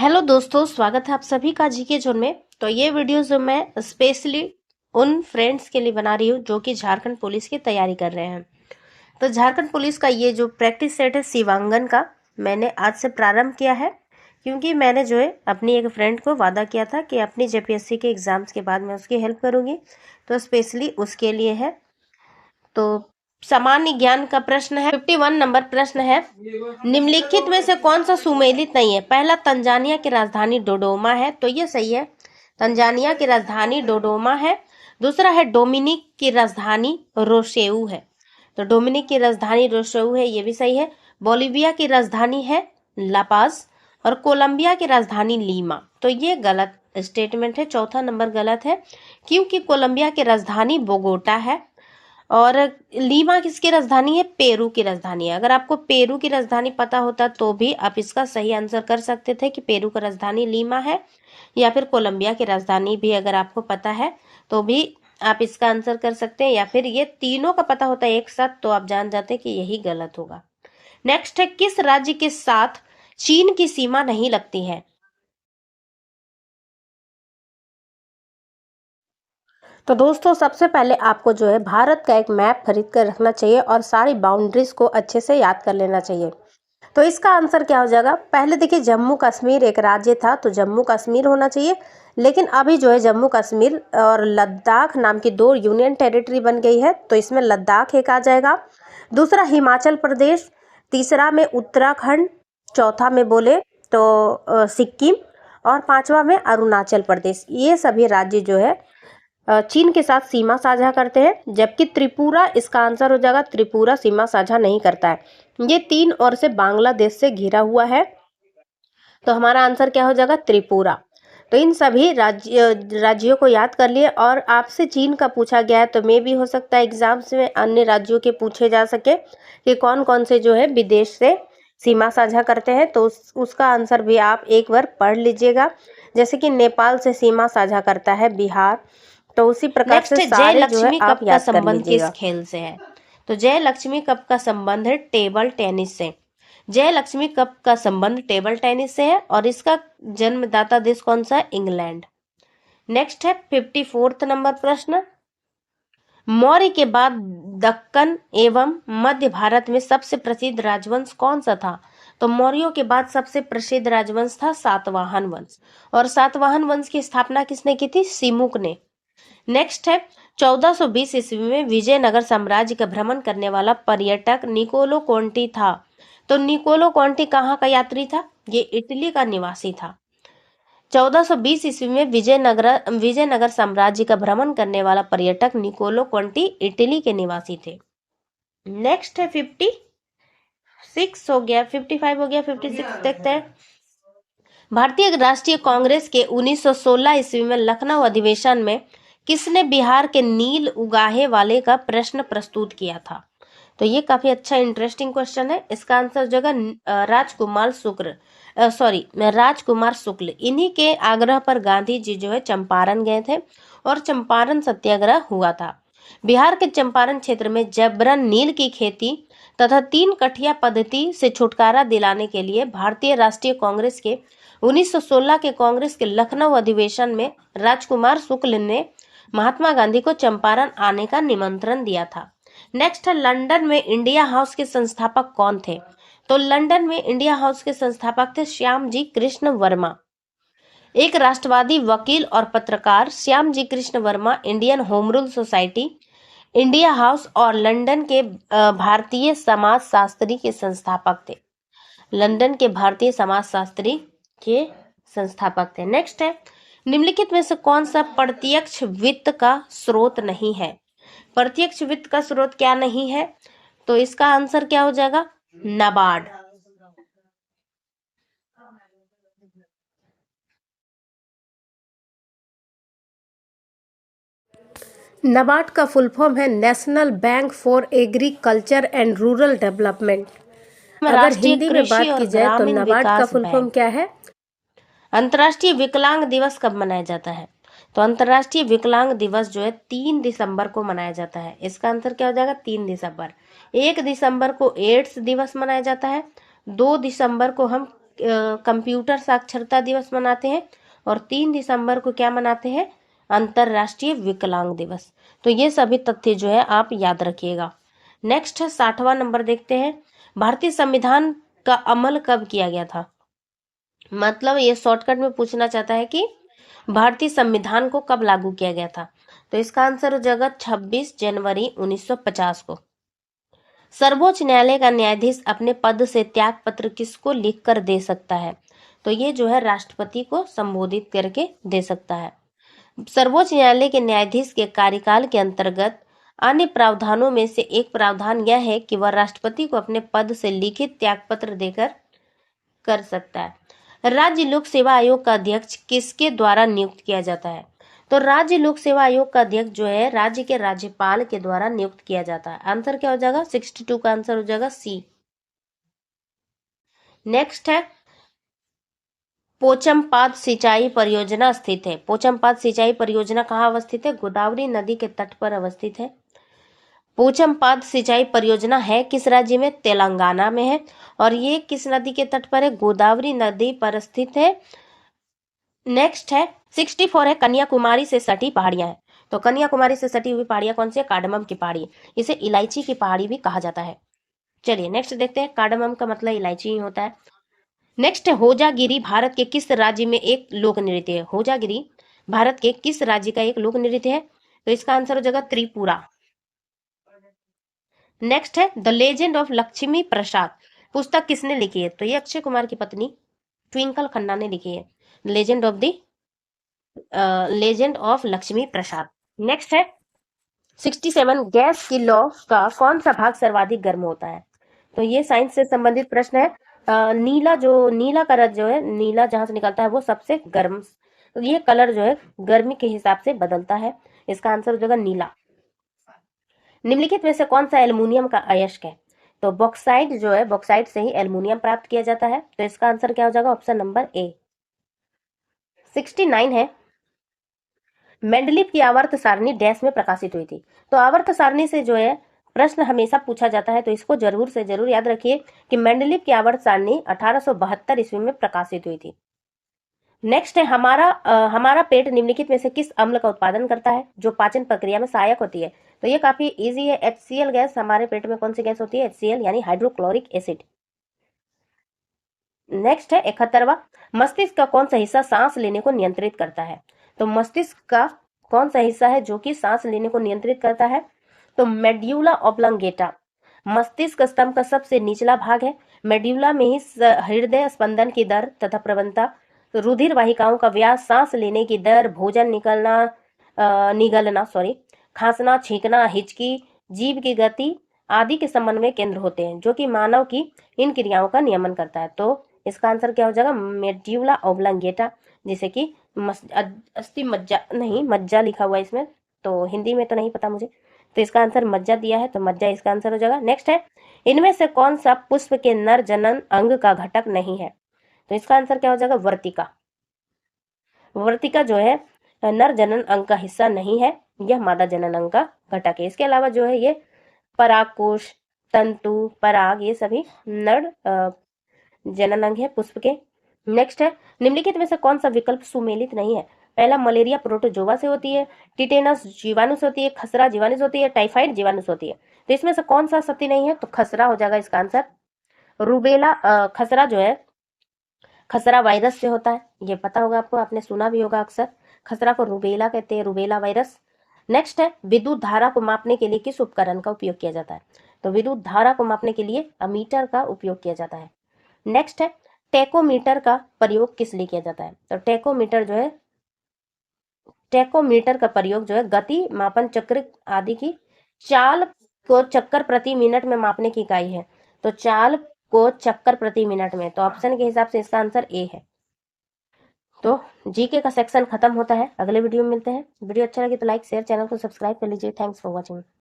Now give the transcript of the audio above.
Hello दोस्तों, स्वागत है आप सभी का जीके जोन में। तो ये वीडियो जो मैं स्पेशली उन फ्रेंड्स के लिए बना रही हूँ जो कि झारखंड पुलिस की तैयारी कर रहे हैं। तो झारखंड पुलिस का ये जो प्रैक्टिस सेट है शिवांगन का, मैंने आज से प्रारंभ किया है, क्योंकि मैंने जो है अपनी एक फ्रेंड को वादा किया था कि अपनी जेपीएससी के एग्जाम्स के बाद मैं उसकी हेल्प करूँगी। तो स्पेशली उसके लिए है। तो सामान्य ज्ञान का प्रश्न है, 51 नंबर प्रश्न है, निम्नलिखित में से कौन सा सुमेलित नहीं है। पहला, तंजानिया की राजधानी डोडोमा है, तो ये सही है, तंजानिया की राजधानी डोडोमा है। दूसरा है, डोमिनिक की राजधानी रोसेऊ है, तो डोमिनिक की राजधानी रोसेऊ है, ये भी सही है। बोलिविया की राजधानी है लापाज और कोलंबिया की राजधानी लीमा, तो ये गलत स्टेटमेंट है, चौथा नंबर गलत है, क्योंकि कोलंबिया की राजधानी बोगोटा है और लीमा किसकी राजधानी है, पेरू की राजधानी है। अगर आपको पेरू की राजधानी पता होता तो भी आप इसका सही आंसर कर सकते थे कि पेरू का राजधानी लीमा है, या फिर कोलंबिया की राजधानी भी अगर आपको पता है तो भी आप इसका आंसर कर सकते हैं, या फिर ये तीनों का पता होता है एक साथ तो आप जान जाते कि यही गलत होगा। नेक्स्ट है, किस राज्य के साथ चीन की सीमा नहीं लगती है। तो दोस्तों, सबसे पहले आपको जो है भारत का एक मैप खरीद कर रखना चाहिए और सारी बाउंड्रीज को अच्छे से याद कर लेना चाहिए। तो इसका आंसर क्या हो जाएगा, पहले देखिए जम्मू कश्मीर एक राज्य था तो जम्मू कश्मीर होना चाहिए, लेकिन अभी जो है जम्मू कश्मीर और लद्दाख नाम की दो यूनियन टेरिटरी बन गई है, तो इसमें लद्दाख एक आ जाएगा। दूसरा हिमाचल प्रदेश, तीसरा में उत्तराखंड, चौथा में बोले तो सिक्किम, और पांचवा में अरुणाचल प्रदेश। ये सभी राज्य जो है चीन के साथ सीमा साझा करते हैं, जबकि त्रिपुरा इसका आंसर हो जाएगा, त्रिपुरा सीमा साझा नहीं करता है। ये तीन ओर से बांग्लादेश से घिरा हुआ है, तो हमारा आंसर क्या हो जाएगा, त्रिपुरा। तो इन सभी राज्यों को याद कर लिए। और आपसे चीन का पूछा गया है तो मे भी हो सकता है एग्जाम्स में अन्य राज्यों के पूछे जा सके कि कौन कौन से जो है विदेश से सीमा साझा करते हैं, तो उसका आंसर भी आप एक बार पढ़ लीजिएगा। जैसे कि नेपाल से सीमा साझा करता है बिहार, तो उसी प्रकार से सारे जो है आप याद कर लीजिएगा। किस खेल से है, तो जय लक्ष्मी कप का संबंध है टेबल टेनिस से। जय लक्ष्मी कप का संबंध टेबल टेनिस से है और इसका जन्मदाता देश कौन सा है, इंग्लैंड। नेक्स्ट है 54 नंबर प्रश्न, मौर्य के बाद दक्कन एवं मध्य भारत में सबसे प्रसिद्ध राजवंश कौन सा था। तो मौर्यों के बाद सबसे प्रसिद्ध राजवंश था सातवाहन वंश, और सातवाहन वंश की स्थापना किसने की थी, सिमुक ने। नेक्स्ट है 1420 ईस्वी में विजयनगर साम्राज्य का भ्रमण करने वाला पर्यटक निकोलो कोंटी था। तो निकोलो कोंटी कहाँ का यात्री था, ये इटली का निवासी था। 1420 ईस्वी में विजयनगर साम्राज्य का भ्रमण करने वाला पर्यटक निकोलो कोंटी इटली के निवासी थे। नेक्स्ट है 56 हो गया, 55 हो गया, 56 देखते हैं। भारतीय राष्ट्रीय कांग्रेस के 1916 ईस्वी में लखनऊ अधिवेशन में किसने बिहार के नील उगाहे वाले का प्रश्न प्रस्तुत किया था। तो ये काफी अच्छा इंटरेस्टिंग क्वेश्चन है। इसका आंसर जगह राजकुमार शुक्ल। इन्हीं के आग्रह पर गांधी जी जो है चंपारण गए थे और चंपारण सत्याग्रह हुआ था। बिहार के चंपारण क्षेत्र में जबरन नील की खेती तथा 3 कठिया पद्धति से छुटकारा दिलाने के लिए भारतीय राष्ट्रीय कांग्रेस के 1916 के कांग्रेस के लखनऊ अधिवेशन में राजकुमार शुक्ल ने महात्मा गांधी को चंपारण आने का निमंत्रण दिया था। नेक्स्ट है, लंदन में इंडिया हाउस के संस्थापक कौन थे। तो लंदन में इंडिया हाउस के संस्थापक थे श्याम जी कृष्ण वर्मा। एक राष्ट्रवादी वकील और पत्रकार Shyam ji Krishna Varma Indian home rule society, India house और लंदन के भारतीय समाज शास्त्री के संस्थापक थे। लंदन के भारतीय समाज शास्त्री के संस्थापक थे। नेक्स्ट है, निम्नलिखित में से कौन सा प्रत्यक्ष वित्त का स्रोत नहीं है। प्रत्यक्ष वित्त का स्रोत क्या नहीं है, तो इसका आंसर क्या हो जाएगा, नाबार्ड। नाबार्ड का फुल फॉर्म है national bank for agriculture and rural development. अगर हिंदी में बात की जाए तो नाबार्ड का फुल फॉर्म क्या है। अंतर्राष्ट्रीय विकलांग दिवस कब मनाया जाता है। तो अंतर्राष्ट्रीय विकलांग दिवस जो है 3 दिसंबर को मनाया जाता है। इसका आंसर क्या हो जाएगा, 3 दिसंबर। 1 दिसंबर को एड्स दिवस मनाया जाता है, 2 दिसंबर को हम कंप्यूटर साक्षरता दिवस मनाते हैं, और 3 दिसंबर को क्या मनाते हैं, अंतरराष्ट्रीय विकलांग दिवस। तो ये सभी तथ्य जो है आप याद रखिएगा। नेक्स्ट है 60वां नंबर देखते हैं, भारतीय संविधान का अमल कब किया गया था। मतलब ये शॉर्टकट में पूछना चाहता है कि भारतीय संविधान को कब लागू किया गया था। तो इसका आंसर हो जाएगा 26 जनवरी 1950 को। सर्वोच्च न्यायालय का न्यायाधीश अपने पद से त्याग पत्र किसको लिखकर दे सकता है। तो ये जो है राष्ट्रपति को संबोधित करके दे सकता है। सर्वोच्च न्यायालय के न्यायाधीश के कार्यकाल के अंतर्गत अन्य प्रावधानों में से एक प्रावधान यह है कि वह राष्ट्रपति को अपने पद से लिखित त्यागपत्र देकर कर सकता है। राज्य लोक सेवा आयोग का अध्यक्ष किसके द्वारा नियुक्त किया जाता है। तो राज्य लोक सेवा आयोग का अध्यक्ष जो है राज्य के राज्यपाल के द्वारा नियुक्त किया जाता है। आंसर क्या हो जाएगा, 62 का आंसर हो जाएगा सी। नेक्स्ट है पोचमपाद सिंचाई परियोजना स्थित है। पोचमपाद सिंचाई परियोजना कहाँ अवस्थित है, गोदावरी नदी के तट पर अवस्थित है। पोचमपाद सिंचाई परियोजना है किस राज्य में, तेलंगाना में है, और ये किस नदी के तट पर है, गोदावरी नदी पर स्थित है। नेक्स्ट है 64 है कन्याकुमारी से सटी पहाड़ियां है। तो कन्याकुमारी से सटी हुई पहाड़ियां कौन सी है, कार्डमम की पहाड़ी, इसे इलायची की पहाड़ी भी कहा जाता है। चलिए नेक्स्ट देखते हैं, कार्डमम का मतलब इलायची ही होता है। नेक्स्ट है होजागिरी भारत के किस राज्य में एक लोक नृत्य है। होजागिरी भारत के किस राज्य का एक लोक नृत्य है। तो इसका आंसर हो जाएगा त्रिपुरा। नेक्स्ट है द लेजेंड ऑफ लक्ष्मी प्रसाद पुस्तक किसने लिखी है। तो ये अक्षय कुमार की पत्नी ट्विंकल खन्ना ने लिखी है, legend of Lakshmi Prasad. Next है 67 गैस की लॉ का कौन सा भाग सर्वाधिक गर्म होता है। तो ये साइंस से संबंधित प्रश्न है। नीला कलर जो है, नीला जहां से निकलता है वो सबसे गर्म, तो ये कलर जो है गर्मी के हिसाब से बदलता है। इसका आंसर हो जाएगा नीला। निम्नलिखित में से कौन सा एल्युमिनियम का अयस्क है। तो बॉक्साइट जो है, बॉक्साइट से ही एल्युमिनियम प्राप्त किया जाता है। तो इसका आंसर क्या हो जाएगा, ऑप्शन नंबर ए। 69 है मेंडलीव की आवर्त सारणी डैश में प्रकाशित हुई थी। तो आवर्त सारणी से जो है प्रश्न हमेशा पूछा जाता है, तो इसको जरूर से जरूर याद रखिए कि मेंडलीव की आवर्त सारणी 1872 ईस्वी में प्रकाशित हुई थी। नेक्स्ट है हमारा पेट निम्नलिखित में से किस अम्ल का उत्पादन करता है जो पाचन प्रक्रिया में सहायक होती है। तो ये काफी इजी है, HCl गैस। हमारे पेट में कौन सी गैस होती है, HCl यानी हाइड्रोक्लोरिक एसिड। नेक्स्ट है 71वां, मस्तिष्क का कौन सा हिस्सा सांस लेने को नियंत्रित करता है। तो मस्तिष्क का कौन सा हिस्सा है जो कि सांस लेने को नियंत्रित करता है। तो मेड्यूला ऑब्लंगेटा मस्तिष्क स्तंभ का सबसे निचला भाग है। मेड्यूला में ही हृदय स्पंदन की दर तथा प्रवणता, रुधिर वाहिकाओं का व्यास, सांस लेने की दर, भोजन निगलना खांसना, छींकना, हिचकी, जीभ की गति आदि के समन्वय केंद्र होते हैं जो कि मानव की इन क्रियाओं का नियमन करता है। तो इसका आंसर क्या हो जाएगा, मेड्यूला ऑब्लंगेटा, जिसे कि अस्थि मज्जा नहीं, मज्जा लिखा हुआ है इसमें, तो हिंदी में तो नहीं पता मुझे, तो इसका आंसर मज्जा दिया है, तो मज्जा इसका आंसर हो जाएगा। नेक्स्ट है इनमें से कौन सा पुष्प के नर जनन अंग का घटक नहीं है। तो इसका आंसर क्या हो जाएगा, वर्तिका। वर्तिका जो है नर जनन अंग का हिस्सा नहीं है, यह मादा जनन अंग का घटक है। इसके अलावा जो है ये परागकोश, तंतु, पराग, ये सभी नर जनन अंग है पुष्प के। नेक्स्ट है निम्नलिखित में से कौन सा विकल्प सुमेलित नहीं है। पहला, मलेरिया प्रोटोजोआ से होती है, टिटेनस जीवाणु से होती है, खसरा जीवाणु से होती है, टाइफाइड जीवाणु से होती है। तो इसमें से कौन सा सत्य नहीं है, तो खसरा हो जाएगा इसका आंसर। रूबेला खसरा जो है खसरा वायरस से होता है, ये पता होगा आपको, आपने सुना भी होगा अक्सर, खसरा को रूबेला कहते हैं, रूबेला वायरस। नेक्स्ट है विद्युत धारा को मापने के लिए किस उपकरण का उपयोग किया जाता है। तो विद्युत धारा को मापने के लिए अमीटर का उपयोग किया जाता है। नेक्स्ट है टेकोमीटर का प्रयोग किस लिए किया जाता है। तो टेकोमीटर का प्रयोग जो है गति मापन चक्र आदि की चाल को चक्कर प्रति मिनट में मापने की इकाई है। तो चाल को चक्कर प्रति मिनट में, तो ऑप्शन के हिसाब से इसका आंसर ए है। तो जीके का सेक्शन खत्म होता है, अगले वीडियो में मिलते हैं। वीडियो अच्छा लगे तो लाइक शेयर, चैनल को सब्सक्राइब कर लीजिए। Thanks for watching.